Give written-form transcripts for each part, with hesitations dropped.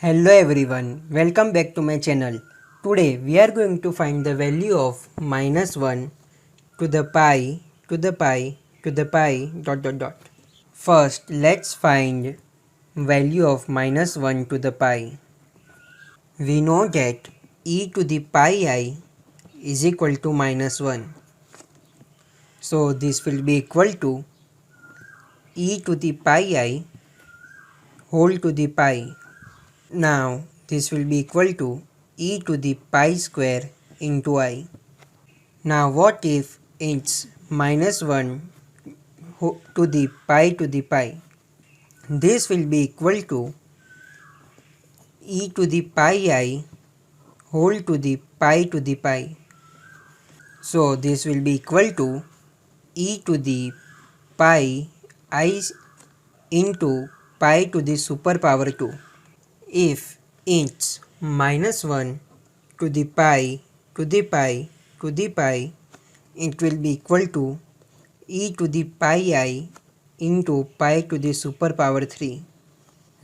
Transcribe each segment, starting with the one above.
Hello everyone, welcome back to my channel. Today we are going to find the value of -1 to the pi to the pi to the pi dot dot dot. First let's find value of -1 to the pi. We know that e to the pi I is equal to -1. So this will be equal to e to the pi I whole to the pi. Now this will be equal to e to the pi square into I. Now what if it's -1 to the pi to the pi? This will be equal to e to the pi I whole to the pi to the pi. So this will be equal to e to the pi I into pi to the super power 2. If it's -1 to the pi to the pi to the pi, it will be equal to e to the pi I into pi to the super power 3.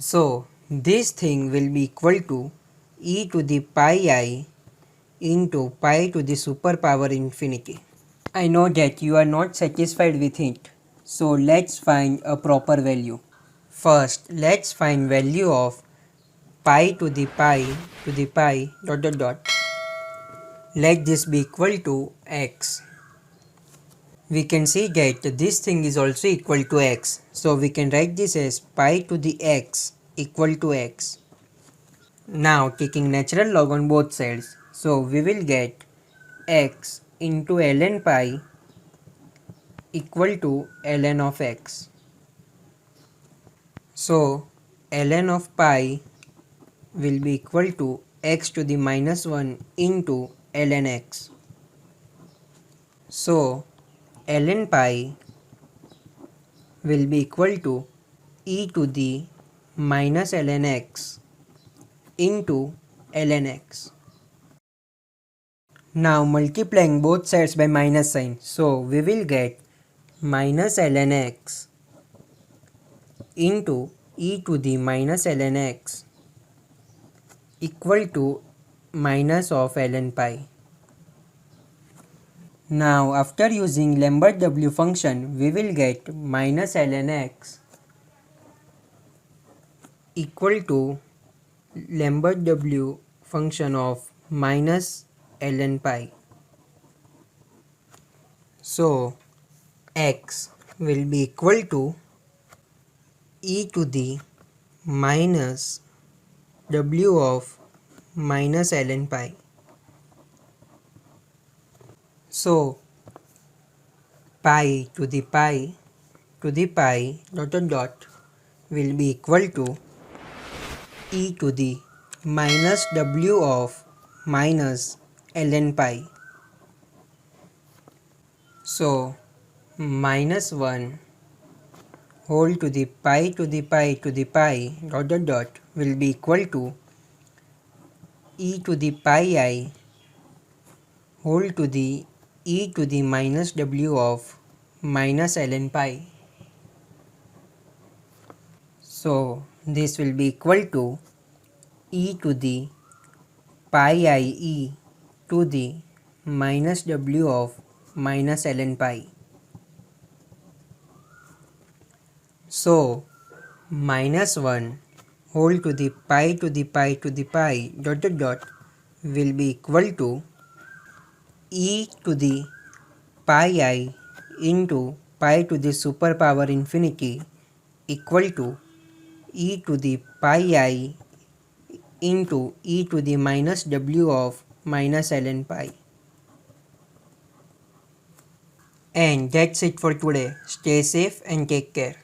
So this thing will be equal to e to the pi I into pi to the super power infinity. I know that you are not satisfied with it, so let's find a proper value. First let's find value of pi to the pi to the pi dot dot dot. Let this be equal to x. We can see that this thing is also equal to x, so we can write this as pi to the x equal to x. Now taking natural log on both sides, so we will get x into ln pi equal to ln of x. So ln of pi will be equal to x to the -1 into ln x. So ln pi will be equal to e to the -ln x into ln x. Now multiplying both sides by minus sign, so we will get -ln x into e to the -ln x equal to minus of ln pi. Now after using Lambert W function, we will get -ln x equal to Lambert W function of -ln pi. So x will be equal to e to the minus w of -ln pi. So pi to the pi to the pi dot dot dot will be equal to e to the minus w of -ln pi. So -1 whole to the pi to the pi to the pi dot dot dot will be equal to e to the pi I whole to the e to the minus w of -ln pi. So this will be equal to e to the pi I e to the minus w of -ln pi. So -1 whole to the pi to the pi to the pi dot dot dot will be equal to e to the pi I into pi to the super power infinity equal to e to the pi I into e to the minus w of -ln pi. And that's it for today. Stay safe and take care.